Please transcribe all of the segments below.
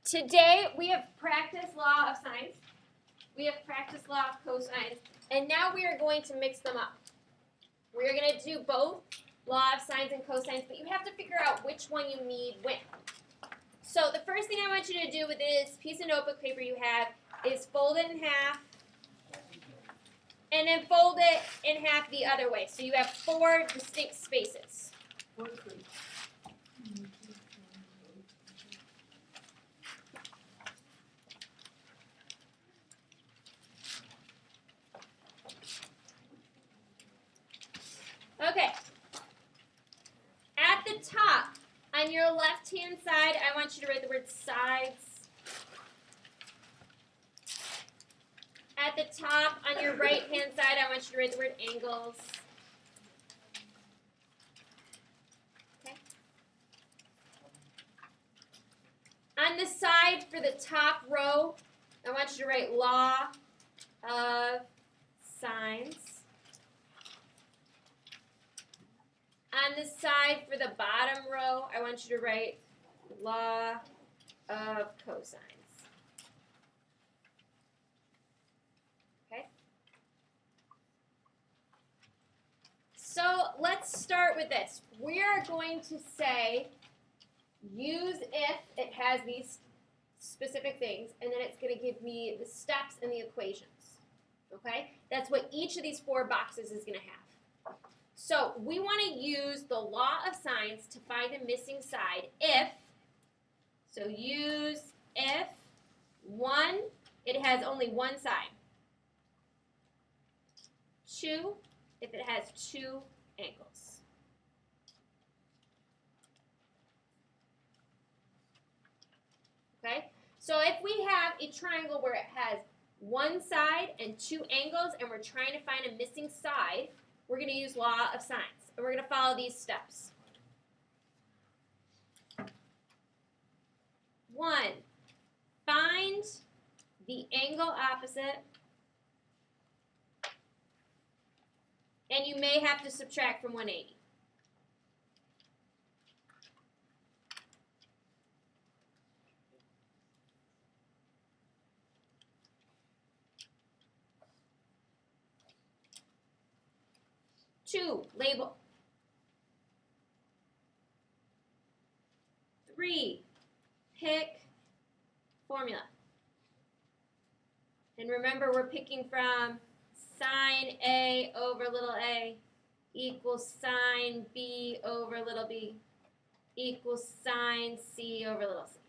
Today we have practiced law of sines. We have practiced law of cosines. And now we are going to mix them up. We are going to do both law of sines and cosines, but you have to figure out which one you need when. So the first thing I want you to do with this piece of notebook paper you have is fold it in half and then fold it in half the other way. So you have 4 distinct spaces. Okay. At the top, on your left-hand side, I want you to write the word sides. At the top, on your right-hand side, I want you to write the word angles. Okay. On the side for the top row, I want you to write law of sines. On the side for the bottom row, I want you to write law of cosines. Okay? So let's start with this. We are going to say use if it has these specific things, and then it's going to give me the steps and the equations. Okay? That's what each of these 4 boxes is going to have. So we want to use the law of sines to find the missing side if, so use if, 1, it has only one side. 2, if it has 2 angles. Okay? So if we have a triangle where it has one side and 2 angles and we're trying to find a missing side, we're going to use law of sines, and we're going to follow these steps. 1, find the angle opposite, and you may have to subtract from 180. Two, label. 3, pick formula. And remember, we're picking from sine A over little a equals sine B over little b equals sine C over little c.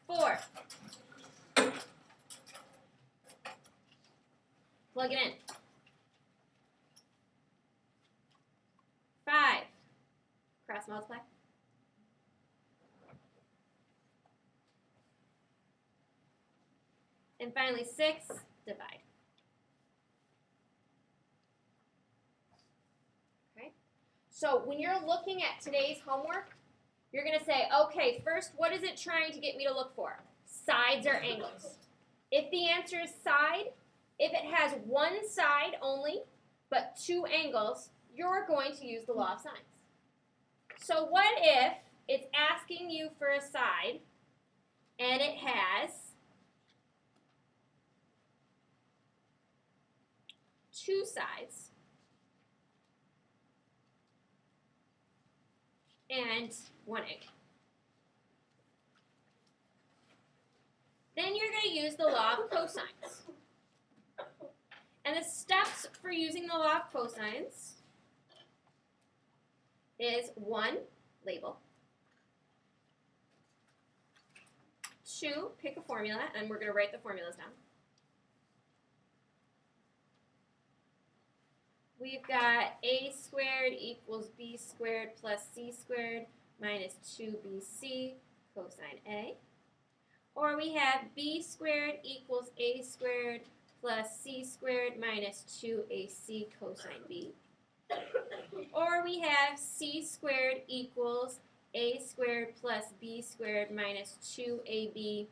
4. Plug it in. 5. Cross multiply. And finally 6. Divide. Okay? So when you're looking at today's homework, you're going to say, okay, first, what is it trying to get me to look for? Sides or angles? If the answer is side, if it has one side only, but 2 angles, you're going to use the law of sines. So what if it's asking you for a side, and it has 2 sides and 1 angle? Then you're going to use the law of cosines. And the steps for using the law of cosines is 1, label. 2, pick a formula, and we're going to write the formulas down. We've got a squared equals b squared plus c squared minus 2bc cosine A. Or we have b squared equals a squared plus c squared minus 2ac cosine b. Or we have c squared equals a squared plus b squared minus 2ab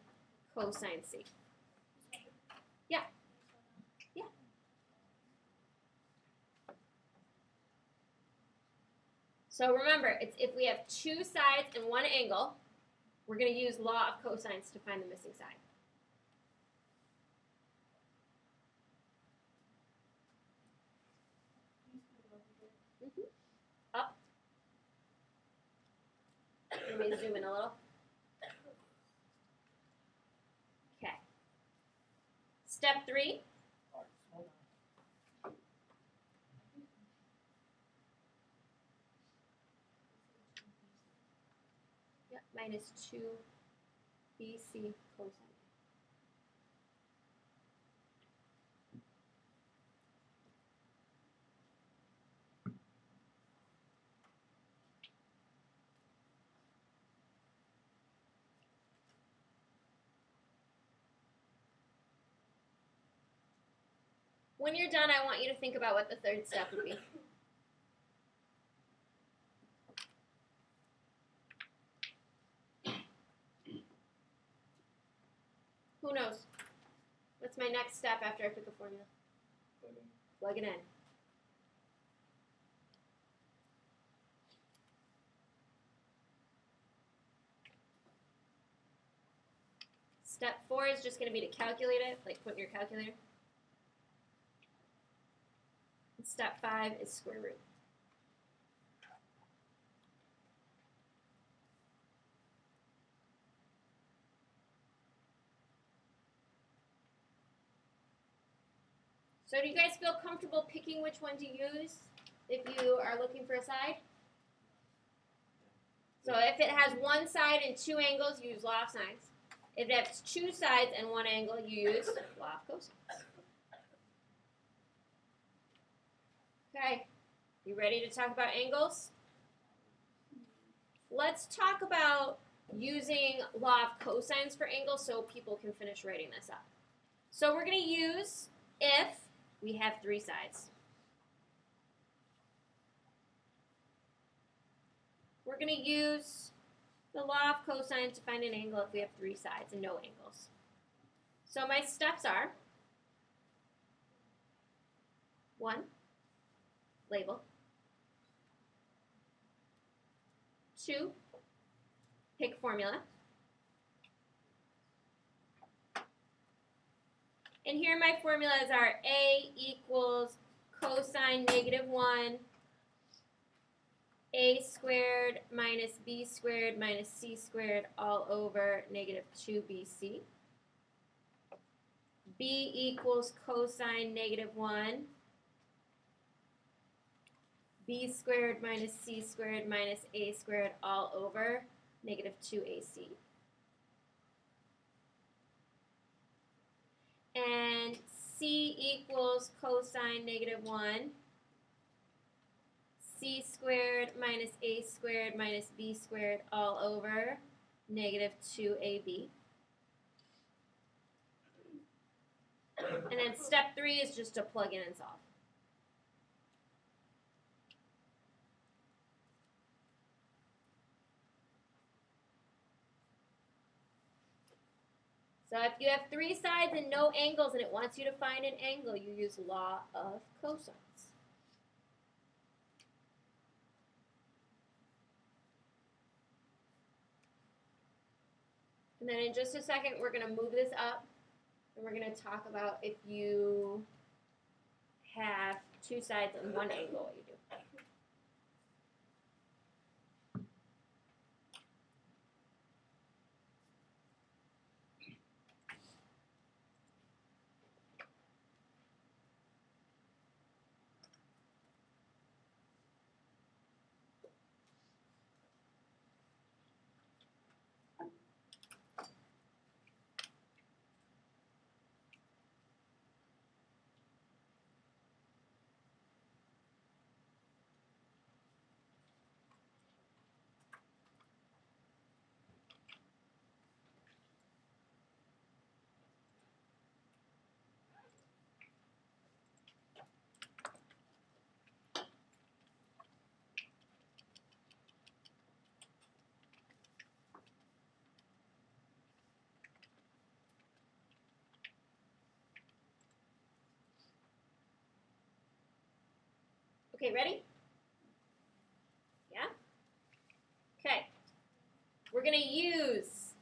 cosine c. Yeah. Yeah. So remember, it's if we have two sides and one angle, we're going to use law of cosines to find the missing side. Up. Let me zoom in a little. Okay. Step 3. Yep, minus 2 BC cosine. When you're done, I want you to think about what the third step would be. Who knows? What's my next step after I pick a formula? Plug it in. Step 4 is just going to be to calculate it, like put in your calculator. And step 5 is square root. So do you guys feel comfortable picking which one to use if you are looking for a side? So if it has one side and two angles, you use law of sines. If it has two sides and one angle, you use law of cosines. Okay, you ready to talk about angles? Let's talk about using law of cosines for angles so people can finish writing this up. So we're going to use if we have three sides. We're going to use the law of cosines to find an angle if we have three sides and no angles. So my steps are 1, label. 2, pick formula. And here my formulas are A equals cosine -1, A squared minus B squared minus C squared all over -2BC. B equals cosine -1, B squared minus C squared minus A squared all over -2AC. And C equals cosine -1, C squared minus A squared minus B squared all over -2AB. And then step 3 is just to plug in and solve. So if you have three sides and no angles and it wants you to find an angle, you use law of cosines. And then in just a second, we're going to move this up and we're going to talk about if you have two sides and one angle, what you do. Okay, ready? Yeah? going to use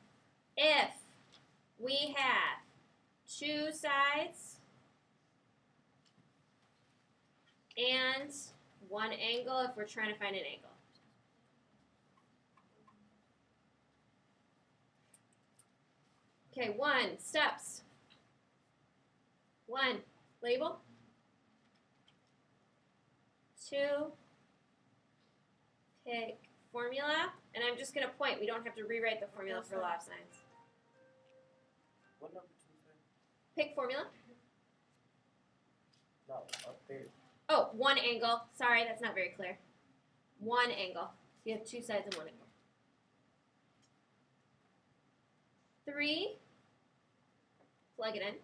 if we have two sides and one angle if we're trying to find an angle. Okay, 1, steps. 1, label. 2, pick formula. And I'm just going to point. We don't have to rewrite the formula for law of sines. What number 2 is Pick formula. that? No, up there. Oh, one angle. Sorry, that's not very clear. One angle. So you have two sides and one angle. 3, plug it in.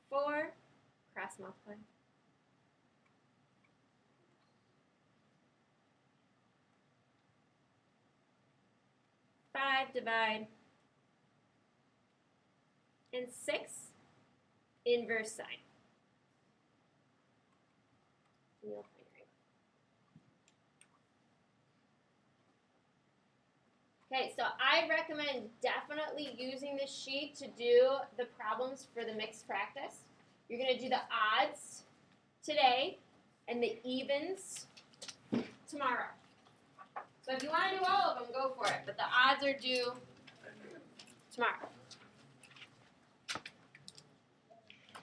4, cross multiply. 5, divide. And 6, inverse sine. And you'll find your angle. Okay, so I recommend definitely using this sheet to do the problems for the mixed practice. You're going to do the odds today and the evens tomorrow. So if you want to do all of them, go for it. But the odds are due tomorrow.